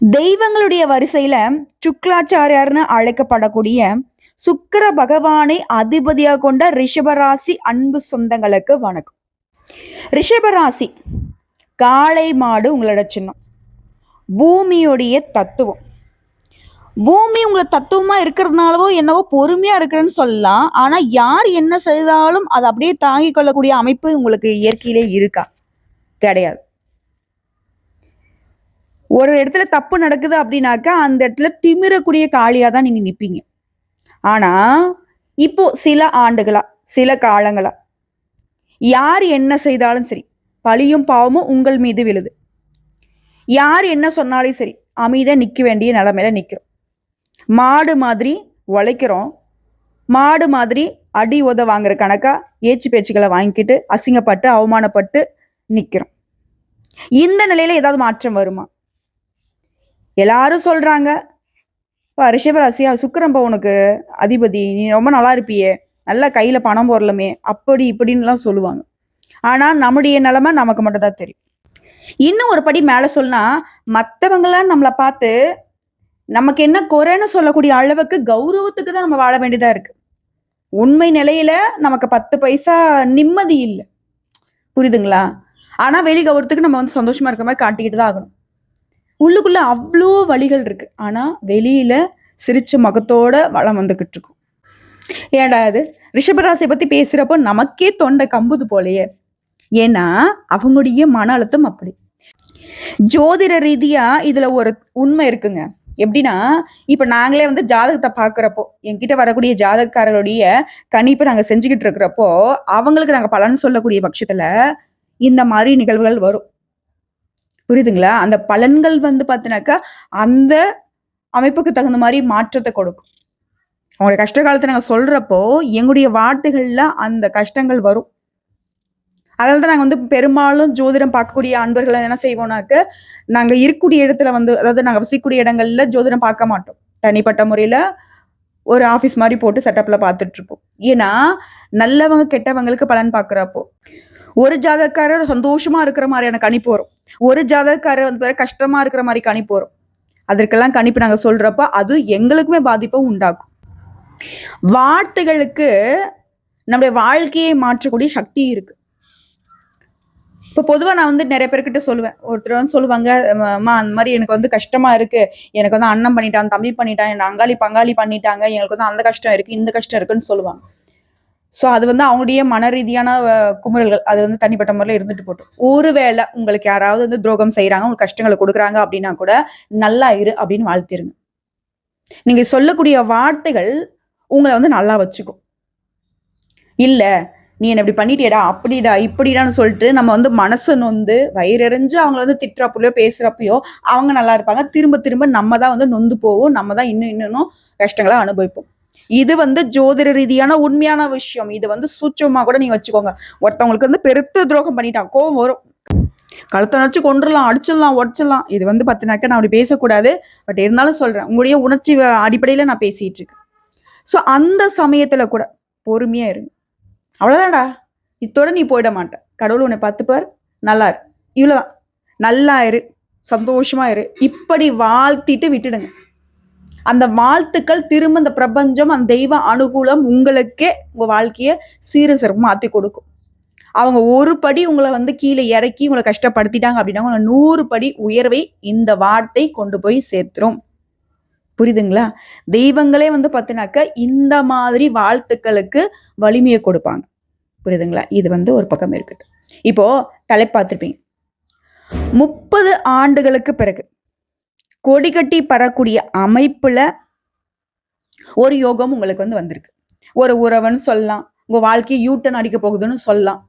தெய்வங்களுடைய வரிசையில சுக்லாச்சாரியார்னு அழைக்கப்படக்கூடிய சுக்கிர பகவானை அதிபதியாக கொண்ட ரிஷபராசி அன்பு சொந்தங்களுக்கு வணக்கம். ரிஷபராசி காளை மாடு உங்களோட சின்னம். பூமியுடைய தத்துவம். பூமி உங்களை தத்துவமா இருக்கிறதுனாலவோ என்னவோ பொறுமையா இருக்கிறேன்னு சொல்லலாம். ஆனா யார் என்ன செய்தாலும் அதை அப்படியே தாங்கிக் கொள்ளக்கூடிய அமைப்பு உங்களுக்கு இயற்கையிலே இருக்கா? கிடையாது. ஒரு இடத்துல தப்பு நடக்குது அப்படின்னாக்கா அந்த இடத்துல திமிரக்கூடிய காளியா தான் நீங்க நிப்பீங்க. ஆனா இப்போ சில ஆண்டுகளா சில காலங்களா யார் என்ன செய்தாலும் சரி பழியும் பாவமும் உங்கள் மீது விழுது. யார் என்ன சொன்னாலும் சரி அமைதியா நிக்க வேண்டிய நிலைமையில நிக்கிறோம். மாடு மாதிரி உழைக்கிறோம். மாடு மாதிரி அடி உத வாங்குற கணக்கா ஏச்சு பேச்சுக்களை வாங்கிக்கிட்டு அசிங்கப்பட்டு அவமானப்பட்டு நிக்கிறோம். இந்த நிலையில ஏதாவது மாற்றம் வருமா? எல்லாரும் சொல்றாங்க, ரிஷபராசியா சுக்கிரன் உனக்கு அதிபதி, நீ ரொம்ப நல்லா இருப்பியே, நல்லா கையில பணம் போடலமே, அப்படி இப்படின்னுலாம் சொல்லுவாங்க. ஆனா நம்முடைய நிலைமை நமக்கு மட்டும் தான் தெரியும். இன்னும் ஒரு படி மேல சொன்னா, மற்றவங்களாம் நம்மளை பார்த்து நமக்கு என்ன குறைன்னு சொல்லக்கூடிய அளவுக்கு கௌரவத்துக்கு தான் நம்ம வாழ வேண்டியதா இருக்கு. உண்மை நிலையில நமக்கு 10 பைசா நிம்மதி இல்லை. புரியுதுங்களா? ஆனா வெளி கௌரவத்துக்கு நம்ம வந்து சந்தோஷமா இருக்கிற மாதிரி காட்டிக்கிட்டு தான் ஆகணும். உள்ளுக்குள்ள அவ்வளோ வழிகள் இருக்கு. ஆனா வெளியில சிரிச்ச முகத்தோட வளம் வந்துகிட்டு இருக்கும். ஏடா இது ரிஷபராசியை பத்தி பேசுறப்போ நமக்கே தொண்டை கம்புது போலயே. ஏன்னா அவங்களுடைய மன அழுத்தம் அப்படி. ஜோதிட ரீதியா இதுல ஒரு உண்மை இருக்குங்க. எப்படின்னா இப்ப நாங்களே வந்து ஜாதகத்தை பாக்குறப்போ என்கிட்ட வரக்கூடிய ஜாதகக்காரருடைய கணிப்பை நாங்க செஞ்சுக்கிட்டு இருக்கிறப்போ அவங்களுக்கு நாங்க பலன் சொல்லக்கூடிய பட்சத்துல இந்த மாதிரி நிகழ்வுகள் வரும். புரியுதுங்களா? அந்த பலன்கள் வந்து பார்த்தீங்கன்னாக்கா அந்த அமைப்புக்கு தகுந்த மாதிரி மாற்றத்தை கொடுக்கும். அவங்களுடைய கஷ்ட காலத்தை நாங்கள் சொல்றப்போ எங்களுடைய வார்த்தைகள்ல அந்த கஷ்டங்கள் வரும். அதனால தான் நாங்கள் வந்து பெரும்பாலும் ஜோதிடம் பார்க்கக்கூடிய அன்பர்களை என்ன செய்வோம்னாக்க, நாங்கள் இருக்கக்கூடிய இடத்துல வந்து அதாவது நாங்கள் வசிக்கக்கூடிய இடங்கள்ல ஜோதிடம் பார்க்க மாட்டோம். தனிப்பட்ட முறையில ஒரு ஆஃபீஸ் மாதிரி போட்டு செட்டப்ல பார்த்துட்டு இருப்போம். ஏன்னா நல்லவங்க கெட்டவங்களுக்கு பலன் பார்க்குறப்போ ஒரு ஜாதகக்காரர் சந்தோஷமா இருக்கிற மாதிரியான கணிப்பு வரும். ஒரு ஜாதகக்காரர் வந்து கஷ்டமா இருக்கிற மாதிரி கணிப்பு வரும். அதற்கெல்லாம் கணிப்பு நாங்க சொல்றப்ப அது எங்களுக்குமே பாதிப்பை உண்டாக்கும். வார்த்தைகளுக்கு நம்முடைய வாழ்க்கையை மாற்றக்கூடிய சக்தி இருக்கு. இப்போ பொதுவாக நான் வந்து நிறைய பேர்கிட்ட சொல்லுவேன். ஒருத்தர் வந்து சொல்லுவாங்க, அம்மா அந்த மாதிரி எனக்கு வந்து கஷ்டமா இருக்கு, எனக்கு வந்து அண்ணன் பண்ணிட்டான், தம்பி பண்ணிட்டான், என் அங்காளி பங்காளி பண்ணிட்டாங்க, எங்களுக்கு வந்து அந்த கஷ்டம் இருக்கு, இந்த கஷ்டம் இருக்குன்னு சொல்லுவாங்க. ஸோ அது வந்து அவங்களுடைய மன ரீதியான குமுறல்கள். அது வந்து தனிப்பட்ட முறையில் இருந்துட்டு போட்டோம். ஒருவேளை உங்களுக்கு யாராவது வந்து துரோகம் செய்யறாங்க, உங்களுக்கு கஷ்டங்களை கொடுக்குறாங்க அப்படின்னா கூட நல்லா இரு அப்படின்னு வாழ்த்திருங்க. நீங்க சொல்லக்கூடிய வார்த்தைகள் உங்களை வந்து நல்லா வச்சுக்கும். இல்ல நீ என்ன இப்படி பண்ணிட்டியடா, அப்படிடா இப்படிடான்னு சொல்லிட்டு நம்ம வந்து மனசு நொந்து வயிறறிஞ்சு அவங்கள வந்து திட்டுறப்பலையோ பேசுறப்பையோ அவங்க நல்லா இருப்பாங்க. திரும்ப திரும்ப நம்ம தான் வந்து நொந்து போவோம். நம்ம தான் இன்னும் கஷ்டங்களை அனுபவிப்போம். இது வந்து ஜோதிட ரீதியான உண்மையான விஷயம். இது வந்து சூட்சமா கூட நீங்க வச்சுக்கோங்க. ஒருத்தவங்களுக்கு வந்து பெருத்த துரோகம் பண்ணிட்டான், கோவம் வரும், கழுத்தை நினைச்சு கொண்டுடலாம், அடிச்சிடலாம், உடச்சிடலாம். இது வந்து பத்தினாக்க நான் அப்படி பேசக்கூடாது. பட் இருந்தாலும் சொல்றேன், உங்களுடைய உணர்ச்சி அடிப்படையில நான் பேசிட்டு இருக்கேன். ஸோ அந்த சமயத்துல கூட பொறுமையா இருங்க. அவ்வளவுதான்டா, இத்தோட நீ போயிட மாட்டேன். கடவுள் உன்னை பார்த்துப்பார், நல்லா இரு, இவ்வளவுதான். நல்லா இரு, சந்தோஷமா இரு, இப்படி வாழ்த்திட்டு விட்டுடுங்க. அந்த வாழ்த்துக்கள் திரும்ப இந்த பிரபஞ்சம், அந்த தெய்வ அனுகூலம் உங்களுக்கே உங்க வாழ்க்கைய சீர சிறப்பு மாத்தி கொடுக்கும். அவங்க ஒரு படி உங்களை வந்து கீழே இறக்கி உங்களை கஷ்டப்படுத்திட்டாங்க அப்படின்னா உங்களை 100 படி உயர்வை இந்த வார்த்தை கொண்டு போய் சேர்த்துரும். புரியுதுங்களா? தெய்வங்களே வந்து பார்த்தினாக்க இந்த மாதிரி வாழ்த்துக்களுக்கு வலிமையை கொடுப்பாங்க. புரியுதுங்களா? இது வந்து ஒரு பக்கம் இருக்கட்டும். இப்போ தலைப்பாத்திருப்பீங்க. 30 ஆண்டுகளுக்கு பிறகு கொடி கட்டி பறக்கூடிய அமைப்புல ஒரு யோகம் உங்களுக்கு வந்து வந்திருக்கு. ஒரு உறவுன்னு சொல்லலாம், உங்க வாழ்க்கையை யூட்டன் அடிக்க போகுதுன்னு சொல்லலாம்.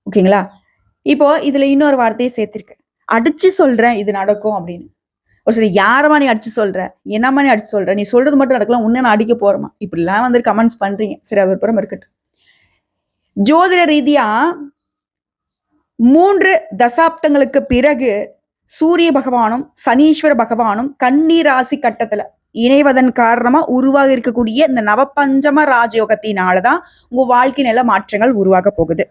ஓகேங்களா? இப்போ இதுல இன்னொரு வார்த்தையை சேர்த்திருக்கு, அடிச்சு சொல்றேன் இது நடக்கும் அப்படின்னு. ஒரு சில யாரமா நீ அடிச்சு சொல்ற, என்னம்மா நீ அடிச்சு சொல்ற, நீ சொல்றது மட்டும் நடக்கலாம், உன்ன நான் அடிக்க போறோமா, இப்படிலாம் வந்து கமெண்ட்ஸ் பண்றீங்க. சரி, அது ஒரு புறம் இருக்கட்டும். ஜோதிட ரீதியா 3 தசாப்தங்களுக்கு பிறகு சூரிய பகவானும் சனீஸ்வர பகவானும் கன்னி ராசி கட்டத்துல இணைவதன் காரணமா உருவாக இருக்கக்கூடிய இந்த நவபஞ்சம ராஜயோகத்தினாலதான் உங்க வாழ்க்கை நில மாற்றங்கள் உருவாக போகுது.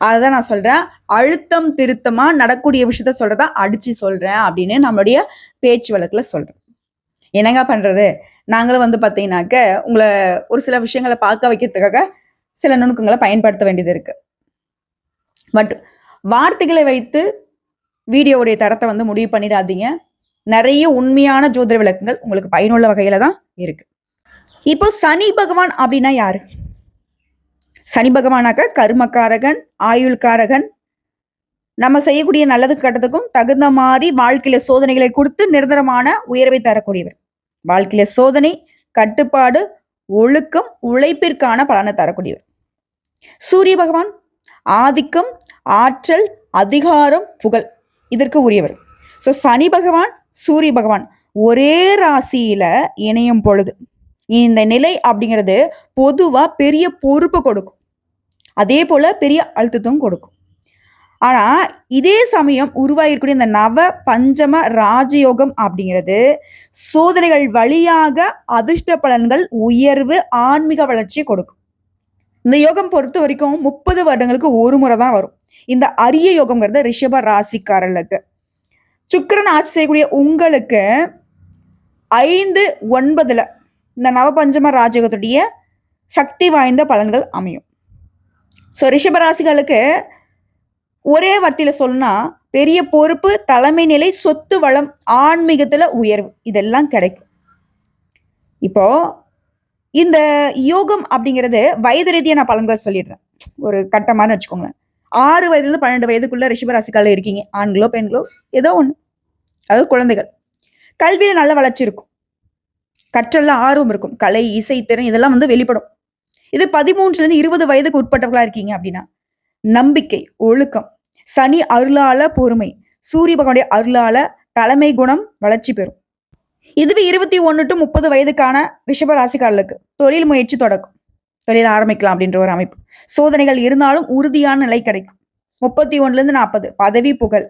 அதுதான் நான் சொல்றேன். அழுத்தம் திருத்தமா நடக்கூடிய விஷயத்த சொல்றதா அடிச்சு சொல்றேன் அப்படின்னு நம்மளுடைய பேச்சு வழக்குல சொல்றேன். என்னங்க பண்றது? நாங்களும் வந்து பார்த்தீங்கன்னாக்க, உங்கள ஒரு சில விஷயங்கள பார்க்க வைக்கிறதுக்காக சில நுணுக்கங்கள பயன்படுத்த வேண்டியது இருக்கு. பட் வார்த்தைகளை வைத்து வீடியோவுடைய தரத்த வந்து முடிவு பண்ணிடாதீங்க. நெறைய உண்மையான ஜோதிட விளக்கங்கள் உங்களுக்கு பயனுள்ள வகையில தான் இருக்கு. இப்போ சனி பகவான் அப்படின்னா யாரு? சனி பகவானாக்க கர்மக்காரகன், ஆயுள்காரகன். நம்ம செய்யக்கூடிய நல்லது கெட்டதுக்கும் தகுந்த மாரி வாழ்க்கையில சோதனைகளை குடுத்து நிரந்தரமான உயர்வை தரக்கூடியவர். வாழ்க்கையில சோதனை, கட்டுப்பாடு, ஒழுக்கம், உழைப்பிற்கான பலனை தரக்கூடியவர். சூரிய பகவான் ஆதிக்கம், ஆற்றல், அதிகாரம், புகழ் இதற்கு உரியவர். ஸோ சனி பகவான், சூரிய பகவான் ஒரே ராசியில இணையும் பொழுது இந்த நிலை அப்படிங்கிறது பொதுவா பெரிய பொறுப்பை கொடுக்கும். அதே போல பெரிய அழுத்தத்தும் கொடுக்கும். ஆனா இதே சமயம் உருவாகிருக்கூடிய இந்த நவ பஞ்சம ராஜயோகம் அப்படிங்கிறது சோதனைகள் வழியாக அதிர்ஷ்ட பலன்கள், உயர்வு, ஆன்மீக வளர்ச்சியை கொடுக்கும். இந்த யோகம் பொறுத்த வரைக்கும் 30 வருடங்களுக்கு ஒரு முறை தான் வரும். இந்த அரிய யோகம்ங்கிறது ரிஷப ராசிக்காரர்களுக்கு. சுக்கிரன் ஆட்சி செய்யக்கூடிய உங்களுக்கு 5/9 இந்த நவபஞ்சம ராஜயோகத்துடைய சக்தி வாய்ந்த பலன்கள் அமையும். ஸோ ரிஷபராசிகளுக்கு ஒரே வட்டியில சொன்னா பெரிய பொறுப்பு, தலைமை நிலை, சொத்து வளம், ஆன்மீகத்துல உயர்வு இதெல்லாம் கிடைக்கும். இப்போ இந்த யோகம் அப்படிங்கிறது வயது ரீதியா நான் பலன்களை சொல்லிடுறேன். ஒரு கட்டமானு வச்சுக்கோங்களேன். 6 வயதுலேருந்து 12 வயதுக்குள்ள ரிஷபராசிக்கால இருக்கீங்க. ஆண்களோ பெண்களோ ஏதோ ஒன்று, அதாவது குழந்தைகள். கல்வியில நல்ல வளர்ச்சி இருக்கும். கற்றல்ல ஆர்வம் இருக்கும். கலை, இசை, திறன் இதெல்லாம் வந்து வெளிப்படும். இது 13லேருந்து 20 வயதுக்கு உட்பட்டவர்களா இருக்கீங்க அப்படின்னா நம்பிக்கை, ஒழுக்கம், சனி அருளால பொறுமை, சூரிய பகவானுடைய அருளால தலைமை குணம் வளர்ச்சி பெறும். இதுவே 21 to 30 வயதுக்கான ரிஷப ராசிக்காரர்களுக்கு தொழில் முயற்சி தொடக்கும். தொழில் ஆரம்பிக்கலாம் அப்படின்ற ஒரு அமைப்பு. சோதனைகள் இருந்தாலும் உறுதியான நிலை கிடைக்கும். 31லேருந்து 40 பதவி, புகழ்,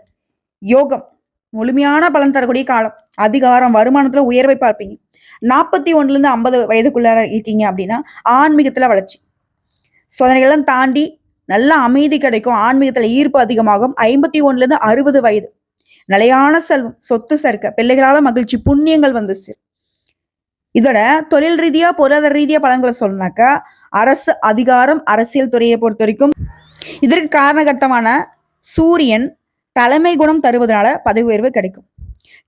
யோகம் முழுமையான பலன் தரக்கூடிய காலம். அதிகாரம், வருமானத்துல உயர்வை பார்ப்பீங்க. 41லேருந்து 50 வயதுக்குள்ள இருக்கீங்க அப்படின்னா ஆன்மீகத்துல வளர்ச்சி. சோதனைகள்லாம் தாண்டி நல்ல அமைதி கிடைக்கும். ஆன்மீகத்துல ஈர்ப்பு அதிகமாகும். 51லேருந்து 60 வயது நிலையான செல்வம், சொத்து சேர்க்க, பிள்ளைகளால மகிழ்ச்சி, புண்ணியங்கள் வந்து சேரும். இதோட தொழில் ரீதியா, பொருளாதார ரீதியா பலன்களை சொல்லனாக்கா அரசு அதிகாரம், அரசியல் துறையை பொறுத்த வரைக்கும் இதற்கு காரணகர்த்தமான சூரியன் தலைமை குணம் தருவதனால பதவி உயர்வு கிடைக்கும்.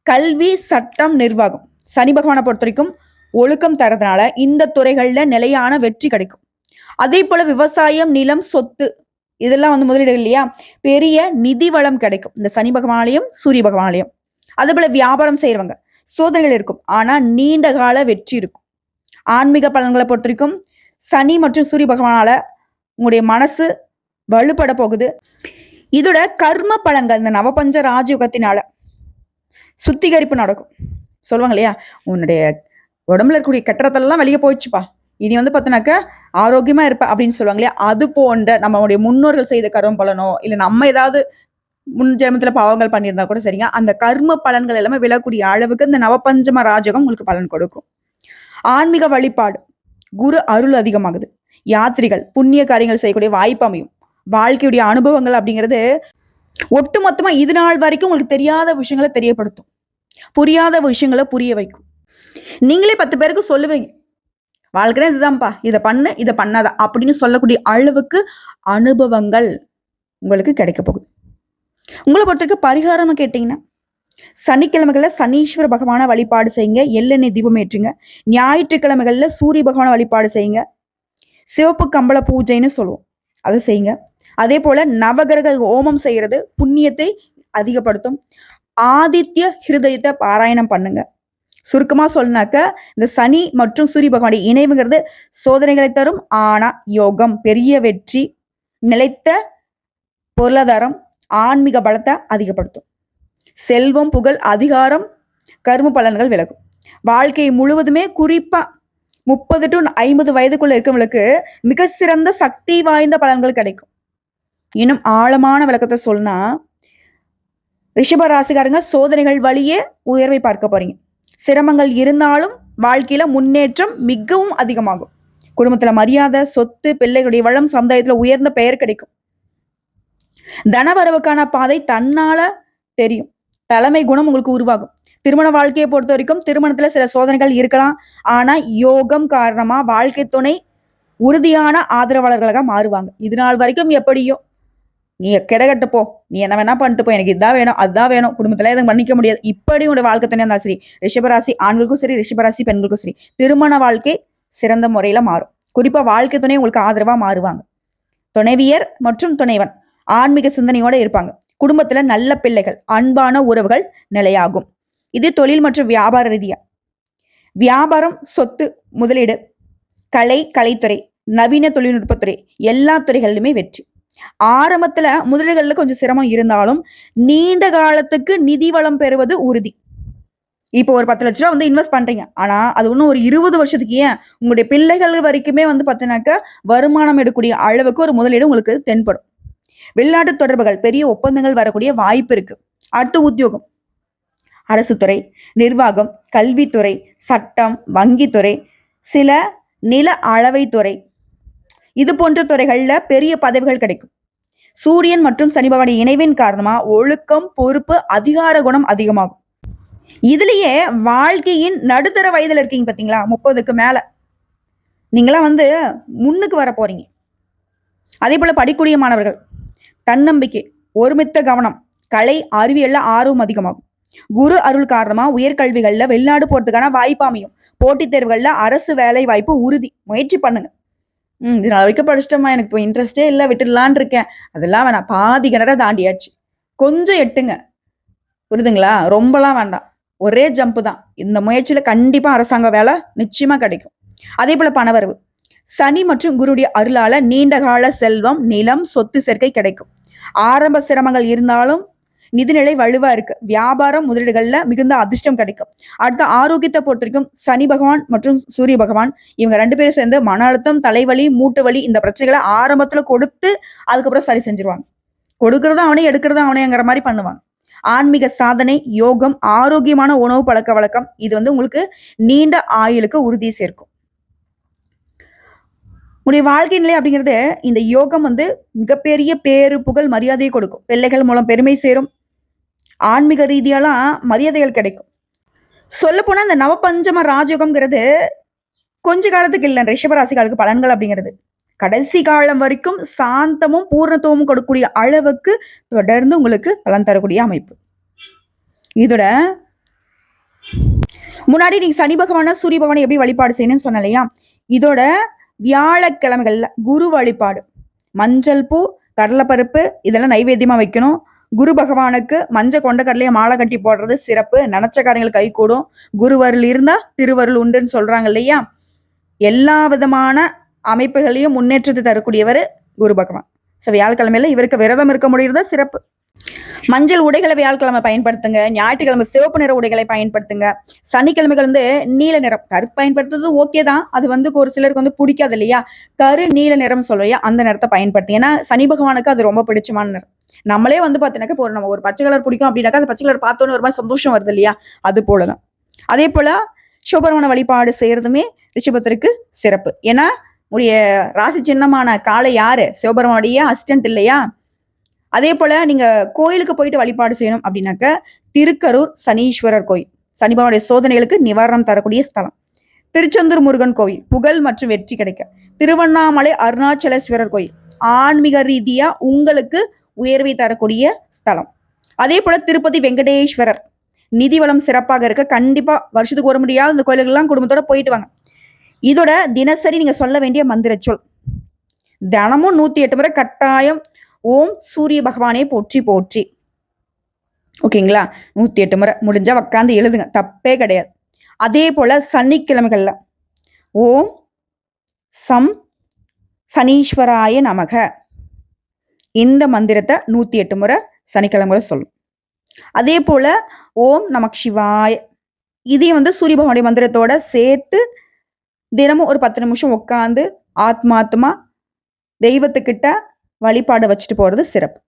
கல்வி, சட்டம், நிர்வாகம் சனி பகவானை பொறுத்த வரைக்கும் ஒழுக்கம் தரதுனால இந்த துறைகள்ல நிலையான வெற்றி கிடைக்கும். அதே போல விவசாயம், நிலம், சொத்து இதெல்லாம் வந்து முதலீடுகள் இல்லையா, பெரிய நிதி வளம் கிடைக்கும் இந்த சனி பகவானாலையும் சூரிய பகவானாலையும். அதே போல வியாபாரம் செய்யறவங்க சோதனைகள் இருக்கும், ஆனா நீண்ட கால வெற்றி இருக்கும். ஆன்மீக பலன்களை பொறுத்த வரைக்கும் சனி மற்றும் சூரிய பகவானால உங்களுடைய மனசு வலுப்பட போகுது. இதோட கர்ம பலன்கள் இந்த நவபஞ்ச ராஜயோகத்தினால சுத்திகரிப்பு நடக்கும். சொல்லுவாங்க இல்லையா, உன்னுடைய உடம்புல இருக்கக்கூடிய கெட்டதெல்லாம் வெளியே போயிடுச்சுப்பா, இனி வந்து பார்த்தோன்னாக்கா ஆரோக்கியமா இருப்ப அப்படின்னு சொல்லுவாங்க இல்லையா. அது போன்ற நம்மளுடைய முன்னோர்கள் செய்த கர்ம பலனோ இல்லை நம்ம ஏதாவது முன் ஜென்மத்துல பாவங்கள் பண்ணியிருந்தா கூட சரிங்க, அந்த கர்ம பலன்கள் எல்லாமே விழக்கூடிய அளவுக்கு இந்த நவபஞ்சம ராஜகம் உங்களுக்கு பலன் கொடுக்கும். ஆன்மீக வழிபாடு, குரு அருள் அதிகமாகுது. யாத்திரைகள், புண்ணிய காரியங்கள் செய்யக்கூடிய வாய்ப்பு அமையும். வாழ்க்கையுடைய அனுபவங்கள் அப்படிங்கிறது ஒட்டுமொத்தமா இது நாள் வரைக்கும் உங்களுக்கு தெரியாத விஷயங்களை தெரியப்படுத்தும். புரியாத விஷயங்களை புரிய வைக்கும். நீங்களே 10 பேருக்கு சொல்லுவீங்க, வாழ்க்கைனா இதுதான்ப்பா, இதை பண்ணு, இதை பண்ணாத அப்படின்னு சொல்லக்கூடிய அளவுக்கு அனுபவங்கள் உங்களுக்கு கிடைக்க போகுது. உங்களை பொறுத்தவரைக்கும் பரிகாரம்னு கேட்டீங்கன்னா சனிக்கிழமைகள்ல சனீஸ்வர பகவான வழிபாடு செய்யுங்க. எள்ளெண்ணெய் தீபம் ஏற்றுங்க. ஞாயிற்றுக்கிழமைகள்ல சூரிய பகவான வழிபாடு செய்யுங்க. சிவப்பு கம்பள பூஜைன்னு சொல்லுவோம், அதை செய்யுங்க. அதே போல நவகிரக ஹோமம் செய்யறது புண்ணியத்தை அதிகப்படுத்தும். ஆதித்ய ஹிருதயத்தை பாராயணம் பண்ணுங்க. சுருக்கமா சொன்னாக்க இந்த சனி மற்றும் சூரிய பகவானுடைய இணைவுங்கிறது சோதனைகளை தரும், ஆனா யோகம், பெரிய வெற்றி, நிலைத்த பொருளாதாரம், ஆன்மீக பலத்தை அதிகப்படுத்தும். செல்வம், புகழ், அதிகாரம், கர்ம பலன்கள் விலகும். வாழ்க்கை முழுவதுமே குறிப்பா 30 to 50 வயதுக்குள்ள இருக்கவங்களுக்கு மிக சிறந்த சக்தி வாய்ந்த பலன்கள் கிடைக்கும். இன்னும் ஆழமான விளக்கத்தை சொன்னா ரிஷப ராசிக்காரங்க சோதனைகள் வழியே உயர்வை பார்க்க போறீங்க. சிரமங்கள் இருந்தாலும் வாழ்க்கையில முன்னேற்றம் மிகவும் அதிகமாகும். குடும்பத்துல மரியாதை, சொத்து, பிள்ளைகளுடைய வளம், சமுதாயத்துல உயர்ந்த பெயர் கிடைக்கும். தனவரவுக்கான பாதை தன்னால தெரியும். தலைமை குணம் உங்களுக்கு உருவாகும். திருமண வாழ்க்கையை பொறுத்த வரைக்கும் திருமணத்துல சில சோதனைகள் இருக்கலாம். ஆனா யோகம் காரணமா வாழ்க்கை துணை உறுதியான ஆதரவாளர்களாக மாறுவாங்க. இது நாள் வரைக்கும் எப்படியோ நீ கெடகட்டு போ, நீ என்ன வேணா பண்ணிட்டு போ, எனக்கு இதுதான் வேணும் அதுதான் வேணும், குடும்பத்துல எதுவும் பண்ணிக்க முடியாது, இப்படி உங்களோட வாழ்க்கை துணையா இருந்தாலும் சரி, ரிஷபராசி ஆண்களுக்கும் சரி ரிஷபராசி பெண்களுக்கும் சரி, திருமண வாழ்க்கை சிறந்த முறையில மாறும். குறிப்பா வாழ்க்கை துணை உங்களுக்கு ஆதரவா மாறுவாங்க. துணைவியர் மற்றும் துணைவன் ஆன்மீக சிந்தனையோட இருப்பாங்க. குடும்பத்துல நல்ல பிள்ளைகள், அன்பான உறவுகள் நிலையாகும். இது தொழில் மற்றும் வியாபார ரீதியா. வியாபாரம், சொத்து, முதலீடு, கலைத்துறை, நவீன தொழில்நுட்பத்துறை, எல்லா துறைகளிலுமே வெற்றி. ஆரம்பத்துல முதலீடுகள்ல கொஞ்சம் சிரமம் இருந்தாலும் நீண்ட காலத்துக்கு நிதி வளம் பெறுவது உறுதி. இப்போ ஒரு 10 லட்ச ரூபா வந்து இன்வெஸ்ட் பண்றீங்க, ஆனா அது இன்னும் ஒரு 20 வருஷத்துக்கு ஏன் உங்களுடைய பிள்ளைகள் வரைக்குமே வந்து பார்த்தீங்கன்னாக்க வருமானம் எடுக்கக்கூடிய அளவுக்கு ஒரு முதலீடு உங்களுக்கு தென்படும். வெளிநாட்டு தொடர்புகள், பெரிய ஒப்பந்தங்கள் வரக்கூடிய வாய்ப்பு இருக்கு. அடுத்து உத்தியோகம், அரசு துறை, நிர்வாகம், கல்வித்துறை, சட்டம், வங்கித்துறை, சில நில அளவைத்துறை, இது போன்ற துறைகள்ல பெரிய பதவிகள் கிடைக்கும். சூரியன் மற்றும் சனி பகவான் இணைவின் காரணமா ஒழுக்கம், பொறுப்பு, அதிகார குணம் அதிகமாகும். இதுலயே வாழ்க்கையின் நடுத்தர வயதுல இருக்கீங்க பாத்தீங்களா, 30க்கு மேல நீங்களாம் வந்து முன்னுக்கு வர போறீங்க. அதே போல படிக்கூடிய மாணவர்கள் தன்னம்பிக்கை, ஒருமித்த கவனம், கலை, அறிவியல்ல ஆர்வம் அதிகமாகும். குரு அருள் காரணமா உயர்கல்விகள்ல வெளிநாடு போறதுக்கான வாய்ப்பு அமையும். போட்டித் தேர்வுகள்ல அரசு வேலை வாய்ப்பு உறுதி. முயற்சி பண்ணுங்க. இது நாள் வரைக்கும் படிச்சிட்டோமா, எனக்கு இப்போ இன்ட்ரெஸ்டே இல்லை, விட்டுடலான் இருக்கேன், அதெல்லாம் வேணாம். பாதி கிணற தாண்டியாச்சு, கொஞ்சம் எட்டுங்க, புரியுதுங்களா? ரொம்பலாம் வேண்டாம், ஒரே ஜம்ப் தான். இந்த முயற்சியில கண்டிப்பா அரசாங்க வேலை நிச்சயமா கிடைக்கும். அதே போல பணவரவு, சனி மற்றும் குருடைய அருளால நீண்ட கால செல்வம், நிலம், சொத்து சேர்க்கை கிடைக்கும். ஆரம்ப சிரமங்கள் இருந்தாலும் நிதிநிலை வலுவா இருக்கு. வியாபாரம், முதலீடுகள்ல மிகுந்த அதிர்ஷ்டம் கிடைக்கும். அடுத்த ஆரோக்கியத்தை பொறுத்த வரைக்கும் சனி பகவான் மற்றும் சூரிய பகவான் இவங்க 2 பேரும் சேர்ந்து மன அழுத்தம், தலைவலி, மூட்டு வலி இந்த பிரச்சனைகளை ஆரம்பத்துல கொடுத்து அதுக்கப்புறம் சரி செஞ்சிருவாங்க. கொடுக்கறதும் அவனே, எடுக்கிறதும் அவனேங்கிற மாதிரி பண்ணுவாங்க. ஆன்மீக சாதனை, யோகம், ஆரோக்கியமான உணவு பழக்க வழக்கம், இது வந்து உங்களுக்கு நீண்ட ஆயுளுக்கு உறுதி சேர்க்கும். உடைய வாழ்க்கை நிலை அப்படிங்கிறது இந்த யோகம் வந்து மிகப்பெரிய பேரு, புகழ், மரியாதையை கொடுக்கும். பிள்ளைகள் மூலம் பெருமை சேரும். ஆன்மீக ரீதியாலாம் மரியாதைகள் கிடைக்கும். சொல்ல போனா இந்த நவபஞ்சம ராஜயோகம்ங்கிறது கொஞ்ச காலத்துக்கு இல்லை. ரிஷபராசிகளுக்கு பலன்கள் அப்படிங்கிறது கடைசி காலம் வரைக்கும் சாந்தமும் பூர்ணத்துவமும் கொடுக்கக்கூடிய அளவுக்கு தொடர்ந்து உங்களுக்கு பலன் தரக்கூடிய அமைப்பு. இதோட முன்னாடி நீங்க சனி பகவான சூரிய பகவானை எப்படி வழிபாடு செய்யணும்னு சொன்ன இல்லையா, இதோட வியாழக்கிழமைகள்ல குரு வழிபாடு, மஞ்சள் பூ, கடலைப்பருப்பு இதெல்லாம் நைவேத்தியமா வைக்கணும். குரு பகவானுக்கு மஞ்சள் கொண்ட கடலையை மாலை கட்டி போடுறது சிறப்பு. நினைச்ச காரியங்கள் கை கூடும். குருவருள் இருந்தா திருவருள் உண்டுன்னு சொல்றாங்க இல்லையா, எல்லா விதமான அமைப்புகளையும் முன்னேற்றத்தை தரக்கூடியவர் குரு பகவான். ஸோ வியாழக்கிழமையில இவருக்கு விரதம் இருக்க முடியறதா சிறப்பு. மஞ்சள் உடைகளை வியாழக்கிழமை பயன்படுத்துங்க. ஞாயிற்றுக்கிழமை சிவப்பு நிற உடைகளை பயன்படுத்துங்க. சனிக்கிழமைகள் வந்து நீல நிறம், கருப்பு பயன்படுத்துறது ஓகே தான், அது வந்து ஒரு சிலருக்கு வந்து பிடிக்காது இல்லையா, கரு நீல நிறம் சொல்லையா, அந்த நிறத்தை பயன்படுத்துங்க. ஏன்னா சனி பகவானுக்கு அது ரொம்ப பிடிச்சமான நிறம். நம்மளே வந்து பார்த்தீங்கன்னாக்கா இப்போ நம்ம ஒரு பச்சை கலர் பிடிக்கும் அப்படின்னாக்கா அந்த பச்சை கலர் பார்த்தோன்னு ஒரு மாதிரி சந்தோஷம் வருது இல்லையா, அது போலதான். அதே போல சிவபெருமான வழிபாடு செய்யறதுமே ரிஷபத்திற்கு சிறப்பு. ஏன்னா உடைய ராசி சின்னமான காலை யாரு, சிவபெருமானுடைய அசிஸ்டன்ட் இல்லையா. அதே போல நீங்க கோயிலுக்கு போயிட்டு வழிபாடு செய்யணும் அப்படின்னாக்க திருக்கரூர் சனீஸ்வரர் கோயில், சனி பகவானுடைய சோதனைகளுக்கு நிவாரணம் தரக்கூடிய ஸ்தலம். திருச்செந்தூர் முருகன் கோயில், புகழ் மற்றும் வெற்றி கிடைக்க. திருவண்ணாமலை அருணாச்சலேஸ்வரர் கோயில், ஆன்மீக ரீதியா உங்களுக்கு உயர்வை தரக்கூடிய ஸ்தலம். அதே போல திருப்பதி வெங்கடேஸ்வரர், நிதி வளம் சிறப்பாக இருக்க. கண்டிப்பா வருஷத்துக்கு ஒரு முடியாது இந்த கோயிலுக்கெல்லாம் குடும்பத்தோட போயிட்டு வாங்க. இதோட தினசரி நீங்க சொல்ல வேண்டிய மந்திர சொல், தினமும் 108 முறை கட்டாயம் ஓம் சூரிய பகவானே போற்றி போற்றி. ஓகேங்களா, 108 முறை முடிஞ்சா உட்காந்து எழுதுங்க, தப்பே கிடையாது. அதே போல சனிக்கிழமைகள்ல ஓம் சம் சனீஸ்வராய நமக, இந்த மந்திரத்தை 108 முறை சனிக்கிழமைகளை சொல்லும். அதே போல ஓம் நமக் சிவாய, இதையும் வந்து சூரிய பகவானுடைய மந்திரத்தோட சேர்த்து தினமும் ஒரு 10 நிமிஷம் உட்காந்து ஆத்மாத்மா தெய்வத்துக்கிட்ட வழிபாடு வச்சுட்டு போறது சிறப்பு.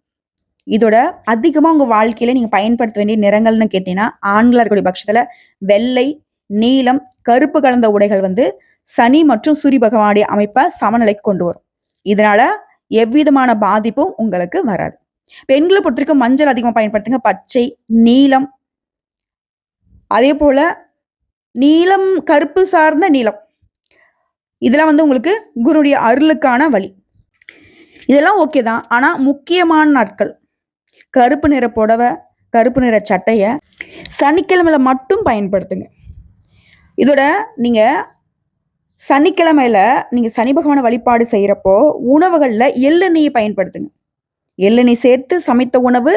இதோட அதிகமா உங்க வாழ்க்கையில நீங்க பயன்படுத்த வேண்டிய நிறங்கள்னு கேட்டீங்கன்னா, ஆண்களா இருக்கக்கூடிய பட்சத்துல வெள்ளை, நீலம், கருப்பு கலந்த உடைகள் வந்து சனி மற்றும் சூரிய பகவானுடைய அமைப்பை சமநிலைக்கு கொண்டு வரும். இதனால எவ்விதமான பாதிப்பும் உங்களுக்கு வராது. பெண்களை பொறுத்த வரைக்கும் மஞ்சள் அதிகமாக பயன்படுத்துங்க. பச்சை, நீலம், அதே போல நீலம், கருப்பு சார்ந்த நீலம், இதெல்லாம் வந்து உங்களுக்கு குருடைய அருளுக்கான வழி. இதெல்லாம் ஓகே தான். ஆனா முக்கியமான நாட்கள் கருப்பு நிற புடவை, கருப்பு நிற சட்டைய சனிக்கிழமையில மட்டும் பயன்படுத்துங்க. இதோட நீங்க சனிக்கிழமையில நீங்க சனி பகவானை வழிபாடு செய்யறப்போ உணவுகள்ல எள்ளெண்ணெயை பயன்படுத்துங்க. எள்ளெண்ணெய் சேர்த்து சமைத்த உணவு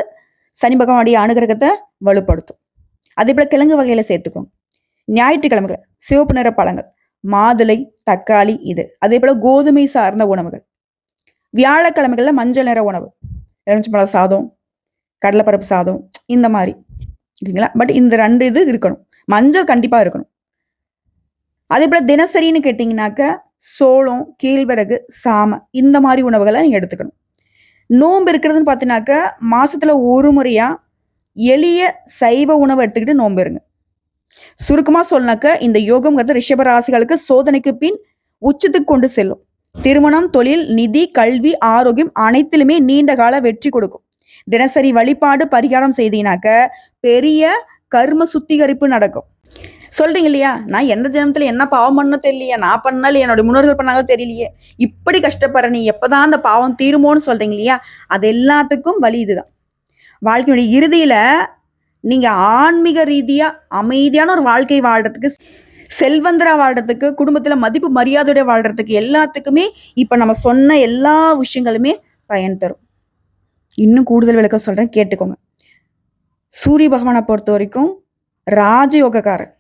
சனி பகவானுடைய அனுகிரகத்தை வலுப்படுத்தும். அதே போல கிழங்கு வகையில சேர்த்துக்கோங்க. ஞாயிற்றுக்கிழமைகள் சிவப்பு நிற பழங்கள், மாதுளை, தக்காளி, இது. அதே போல கோதுமை சார்ந்த உணவுகள். வியாழக்கிழமைகள்ல மஞ்சள் நிற உணவு, எலுமிச்சம்பழ சாதம், கடலைப்பருப்பு சாதம், இந்த மாதிரி ஓகேங்களா. பட் இந்த 2 இது இருக்கணும். மஞ்சள் கண்டிப்பா இருக்கணும். அதே போல தினசரின்னு கேட்டீங்கன்னாக்க சோளம், கேழ்வரகு, சாமை, இந்த மாதிரி உணவுகளை நீங்க எடுத்துக்கணும். நோன்பு இருக்கிறதுன்னு பார்த்தீங்கன்னாக்க மாசத்துல ஒரு முறையா எளிய சைவ உணவு எடுத்துக்கிட்டு நோன்பு இருங்க. சுருக்கமா சொன்னாக்க இந்த யோகம்ங்கிறது ரிஷப ராசிகளுக்கு சோதனைக்கு பின் உச்சத்துக்கு கொண்டு செல்லும். திருமணம், தொழில், நிதி, கல்வி, ஆரோக்கியம் அனைத்திலுமே நீண்ட கால வெற்றி கொடுக்கும். தினசரி வழிபாடு பரிகாரம் செய்தீங்கன்னாக்க பெரிய கர்ம சுத்திகரிப்பு நடக்கும். சொல்றீங்க இல்லையா, நான் எந்த ஜென்மத்துல என்ன பாவம் பண்ண தெரியலையே, நான் பண்ணல, என்னோட முன்னோர்கள் பண்ணாங்க தெரியலையே, இப்படி கஷ்டப்படுற நீ எப்பதான் அந்த பாவம் தீருமோன்னு சொல்றீங்க இல்லையா, அது எல்லாத்துக்கும் வழி இதுதான். வாழ்க்கையுடைய இறுதியில நீங்க ஆன்மீக ரீதியா அமைதியான ஒரு வாழ்க்கை வாழ்றதுக்கு, செல்வந்தரா வாழ்றதுக்கு, குடும்பத்துல மதிப்பு மரியாதையோட வாழ்றதுக்கு எல்லாத்துக்குமே இப்ப நம்ம சொன்ன எல்லா விஷயங்களுமே பயன் தரும். இன்னும் கூடுதல் விளக்கம் சொல்றேன், கேட்டுக்கோங்க. சூரிய பகவானை பொறுத்த வரைக்கும் ராஜயோகக்காரர்.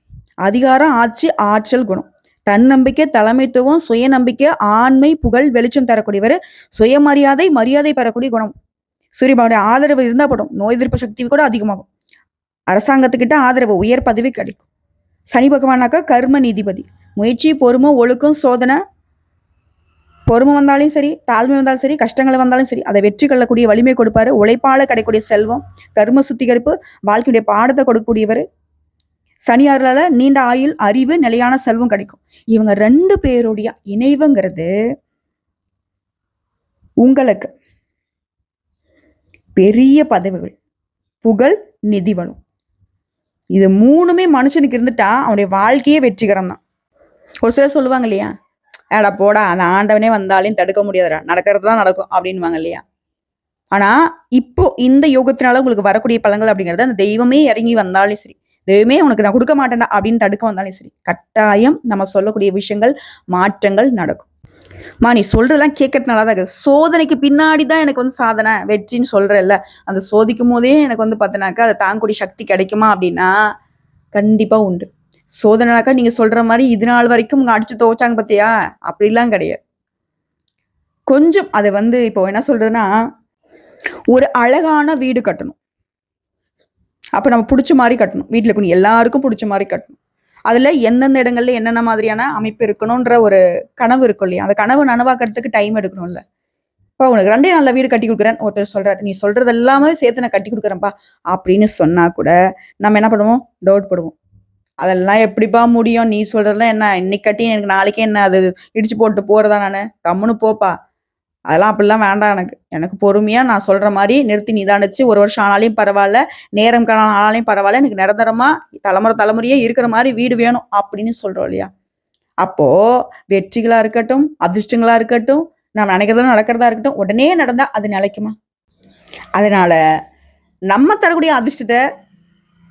அதிகாரம், ஆட்சி, ஆற்றல், குணம், தன்னம்பிக்கை, தலைமைத்துவம், சுயநம்பிக்கை, ஆண்மை, புகழ், வெளிச்சம் தரக்கூடியவர். சுயமரியாதை, மரியாதை பெறக்கூடிய குணம். சூரிய பகவானுடைய ஆதரவு இருந்தா போடும், நோய் எதிர்ப்பு சக்தி கூட அதிகமாகும். அரசாங்கத்துக்கிட்ட ஆதரவு, உயர் பதவி கிடைக்கும். சனி பகவானாக்கா கர்ம நீதிபதி. முயற்சி, பொறுமை, ஒழுக்கம், சோதனை. பொறுமை வந்தாலும் சரி, தாழ்மை வந்தாலும் சரி, கஷ்டங்கள் வந்தாலும் சரி, அதை வெற்றி கொள்ளக்கூடிய வலிமை கொடுப்பாரு. உழைப்பால கிடைக்கக்கூடிய செல்வம், கர்ம சுத்திகரிப்பு, வாழ்க்கையுடைய பாடத்தை கொடுக்கக்கூடியவர். சனியாரால நீண்ட ஆயுள், அறிவு, நிலையான செல்வம் கிடைக்கும். இவங்க 2 பேருடைய இணைவுங்கிறது உங்களுக்கு பெரிய பதவிகள், புகழ், நிதி வளம், இது 3மே மனுஷனுக்கு இருந்துட்டா அவனுடைய வாழ்க்கையே வெற்றிகரம் தான். ஒரு சிலர் சொல்லுவாங்க இல்லையா, ஏடா போடா, அந்த ஆண்டவனே வந்தாலையும் தடுக்க முடியாதுடா, நடக்கிறது தான் நடக்கும் அப்படின்வாங்க இல்லையா. ஆனா இப்போ இந்த யோகத்தினால உங்களுக்கு வரக்கூடிய பலன்கள் அப்படிங்கிறது, அந்த தெய்வமே இறங்கி வந்தாலும் சரி, தெய்வமே உனக்கு நான் கொடுக்க மாட்டேன்டா அப்படின்னு தடுக்க வந்தாலும் சரி, கட்டாயம் நம்ம சொல்லக்கூடிய விஷயங்கள், மாற்றங்கள் நடக்கும். நீ சொல்றதெல்லாம் கேட்கறதுனால தான் இருக்கு. சோதனைக்கு பின்னாடி தான் எனக்கு வந்து சாதனை வெற்றின்னு சொல்றேன்ல, அந்த சோதிக்கும் போதே எனக்கு வந்து பார்த்தீங்கன்னாக்கா அதை தாங்கக்கூடிய சக்தி கிடைக்குமா அப்படின்னா கண்டிப்பா உண்டு. சோதனைனாக்கா நீங்க சொல்ற மாதிரி இது நாள் வரைக்கும் உங்க அடிச்சு துவைச்சாங்க பார்த்தியா, அப்படிலாம் கிடையாது. கொஞ்சம் அதை வந்து இப்போ என்ன சொல்றதுன்னா, ஒரு அழகான வீடு கட்டணும். அப்ப நம்ம பிடிச்ச மாதிரி கட்டணும். வீட்டுல இருக்கணும் எல்லாருக்கும் பிடிச்ச மாதிரி கட்டணும். அதுல எந்தெந்த இடங்கள்ல என்னென்ன மாதிரியான அமைப்பு இருக்கணும்ன்ற ஒரு கனவு இருக்கும் இல்லையா, அந்த கனவு நனவாக்கிறதுக்கு டைம் எடுக்கணும்ல. இப்போ உனக்கு 2 நாள்ல வீடு கட்டி கொடுக்குறேன் ஒருத்தர் சொல்றாரு, நீ சொல்றது எல்லாமே சேர்த்து நான் கட்டி கொடுக்குறேன்ப்பா அப்படின்னு சொன்னா கூட நம்ம என்ன பண்ணுவோம், டவுட் போடுவோம். அதெல்லாம் எப்படிப்பா முடியும், நீ சொல்றதுலாம் என்ன, இன்னைக்கு கட்டி எனக்கு நாளைக்கே என்ன அது இடிச்சு போட்டு போறதா, நானு கம்முன்னு போப்பா, அதெல்லாம் அப்படிலாம் வேண்டாம். எனக்கு பொறுமையா நான் சொல்ற மாதிரி நிறுத்தி நிதானிச்சு 1 வருஷம் ஆனாலையும் பரவாயில்ல, நேரம் காலம் ஆனாலையும் பரவாயில்ல, எனக்கு நிரந்தரமா தலைமுறையே இருக்கிற மாதிரி வீடு வேணும் அப்படின்னு சொல்றோம் இல்லையா. அப்போ வெற்றிகளா இருக்கட்டும், அதிர்ஷ்டங்களா இருக்கட்டும், நம்ம நினைக்கிறதா நடக்கிறதா இருக்கட்டும், உடனே நடந்தா அது நிலைக்குமா? அதனால நம்ம தரக்கூடிய அதிர்ஷ்டத்தை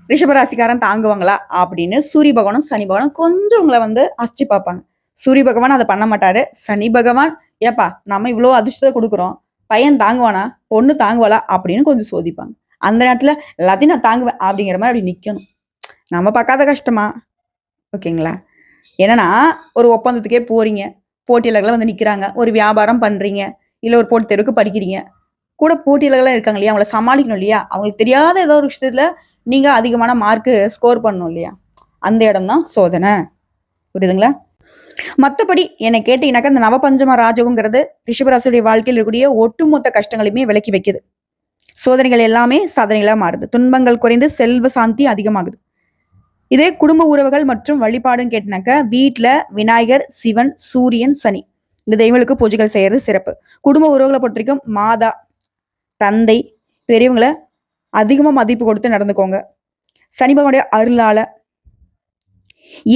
ரிஷபராசிக்காரன் தாங்குவாங்களா அப்படின்னு சூரிய பகவானும் சனி பகவானும் கொஞ்சம் உங்களை வந்து அசிச்சு பார்ப்பாங்க. சூரிய பகவான் அதை பண்ண மாட்டாரு. சனி பகவான், ஏப்பா நம்ம இவ்வளோ அதிர்ஷ்டத்தை கொடுக்குறோம், பையன் தாங்குவானா, பொண்ணு தாங்குவாளா அப்படின்னு கொஞ்சம் சோதிப்பாங்க. அந்த நேரத்துல எல்லாத்தையும் நான் தாங்குவேன் அப்படிங்கிற மாதிரி அப்படி நிக்கணும். நம்ம பார்க்காத கஷ்டமா? ஓகேங்களா. என்னன்னா ஒரு ஒப்பந்தத்துக்கே போறீங்க, போட்டியாளர்கள் வந்து நிக்கிறாங்க, ஒரு வியாபாரம் பண்றீங்க, இல்ல ஒரு போட்டி தேர்வுக்கு படிக்கிறீங்க, கூட போட்டியாளர்கள்லாம் இருக்காங்க இல்லையா, அவங்கள சமாளிக்கணும் இல்லையா. அவங்களுக்கு தெரியாத ஏதோ ஒரு விஷயத்துல நீங்க அதிகமான மார்க் ஸ்கோர் பண்ணணும் இல்லையா, அந்த இடம் தான் சோதனை. புரியுதுங்களா? மற்றபடி என்னை கேட்டீங்கன்னாக்கா இந்த நவபஞ்சம ராஜகங்கிறது ரிஷபராசியுடைய வாழ்க்கையில் இருக்கக்கூடிய ஒட்டுமொத்த கஷ்டங்களையுமே விலக்கி வைக்குது. சோதனைகள் எல்லாமே சாதனைகளாக மாறுது. துன்பங்கள் குறைந்து செல்வ சாந்தி அதிகமாகுது. இதே குடும்ப உறவுகள் மற்றும் வழிபாடுன்னு கேட்டினாக்க வீட்டுல விநாயகர், சிவன், சூரியன், சனி இந்த தெய்வங்களுக்கு பூஜைகள் செய்யறது சிறப்பு. குடும்ப உறவுகளை பொறுத்த வரைக்கும் மாதா, தந்தை, பெரியவங்களை அதிகமாக மதிப்பு கொடுத்து நடந்துக்கோங்க. சனி பகவானுடைய அருளால்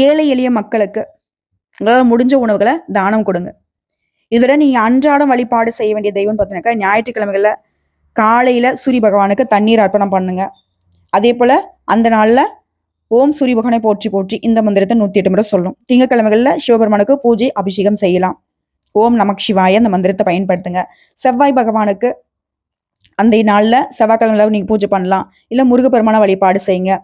ஏழை எளிய மக்களுக்கு உங்களால் முடிஞ்ச உணவுகளை தானம் கொடுங்க. இதோட நீங்கள் அன்றாடம் வழிபாடு செய்ய வேண்டிய தெய்வம்னு பார்த்தீங்கன்னாக்கா ஞாயிற்றுக்கிழமைகளில் காலையில் சூரிய பகவானுக்கு தண்ணீர் அர்ப்பணம் பண்ணுங்க. அதே போல் அந்த நாளில் ஓம் சூரிய பகவானை போற்றி போற்றி இந்த மந்திரத்தை 108 முறை சொல்லணும். திங்கட்கிழமைகளில் சிவபெருமானுக்கு பூஜை அபிஷேகம் செய்யலாம். ஓம் நமக் சிவாய அந்த மந்திரத்தை பயன்படுத்துங்க. செவ்வாய் பகவானுக்கு அந்த நாளில் செவ்வாய்க்கிழமையில் நீங்கள் பூஜை பண்ணலாம். இல்லை முருகப்பெருமான வழிபாடு செய்யுங்க.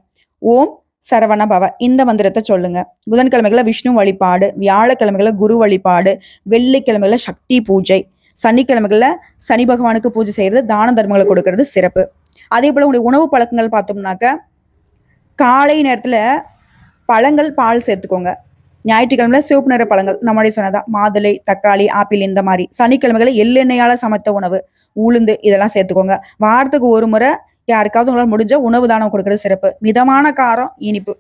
ஓம் சரவண பவ இந்த மந்திரத்தை சொல்லுங்க. புதன்கிழமைகளில் விஷ்ணு வழிபாடு, வியாழக்கிழமைகளில் குரு வழிபாடு, வெள்ளிக்கிழமைகளில் சக்தி பூஜை, சனிக்கிழமைகளில் சனி பகவானுக்கு பூஜை செய்யறது, தான தர்மங்களை கொடுக்கறது சிறப்பு. அதே போல் உங்களுடைய உணவு பழக்கங்கள் பார்த்தோம்னாக்க காலை நேரத்தில் பழங்கள் பால் சேர்த்துக்கோங்க. ஞாயிற்றுக்கிழமையில் சிவப்பு நிற பழங்கள் நம்மளுடைய சொன்னதா மாதுளை, தக்காளி, ஆப்பிள் இந்த மாதிரி. சனிக்கிழமைகளில் எள்ளெண்ணெயால் சமைத்த உணவு, உளுந்து இதெல்லாம் சேர்த்துக்கோங்க. வாரத்துக்கு ஒரு முறை யாருக்காவது உங்களால் முடிஞ்ச உணவு தானம் கொடுக்கறது சிறப்பு. மிதமான காரம், இனிப்பு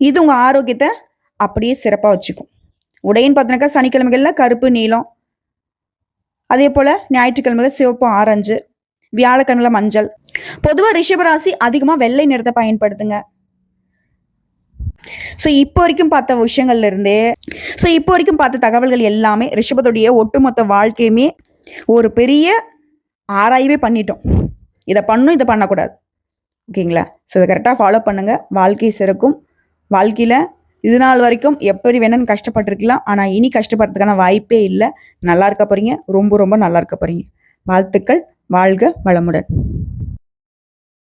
இது உங்கள் ஆரோக்கியத்தை அப்படியே சிறப்பாக வச்சுக்கும். உடையின்னு பார்த்தீங்கன்னாக்கா சனிக்கிழமைகளில் கருப்பு, நீலம், அதே போல் ஞாயிற்றுக்கிழமையில் சிவப்பு, ஆரஞ்சு, வியாழக்கிழமையில் மஞ்சள். பொதுவாக ரிஷபராசி அதிகமாக வெள்ளை நிறத்தை பயன்படுத்துங்க. ஸோ இப்போ வரைக்கும் பார்த்த தகவல்கள் எல்லாமே ரிஷபத்துடைய ஒட்டுமொத்த வாழ்க்கையுமே ஒரு பெரிய ஆராய்வே பண்ணிட்டோம். இதை பண்ணும், இதை பண்ணக்கூடாது. ஓகேங்களா? ஸோ இதை கரெக்டாக ஃபாலோ பண்ணுங்கள். வாழ்க்கை சிறக்கும். வாழ்க்கையில் இது நாள் வரைக்கும் எப்படி வேணும்னு கஷ்டப்பட்டுருக்கலாம். ஆனால் இனி கஷ்டப்படுறதுக்கான வாய்ப்பே இல்லை. நல்லா இருக்க போகிறீங்க. ரொம்ப ரொம்ப நல்லா இருக்க போகிறீங்க. வாழ்த்துக்கள். வாழ்க வளமுடன்.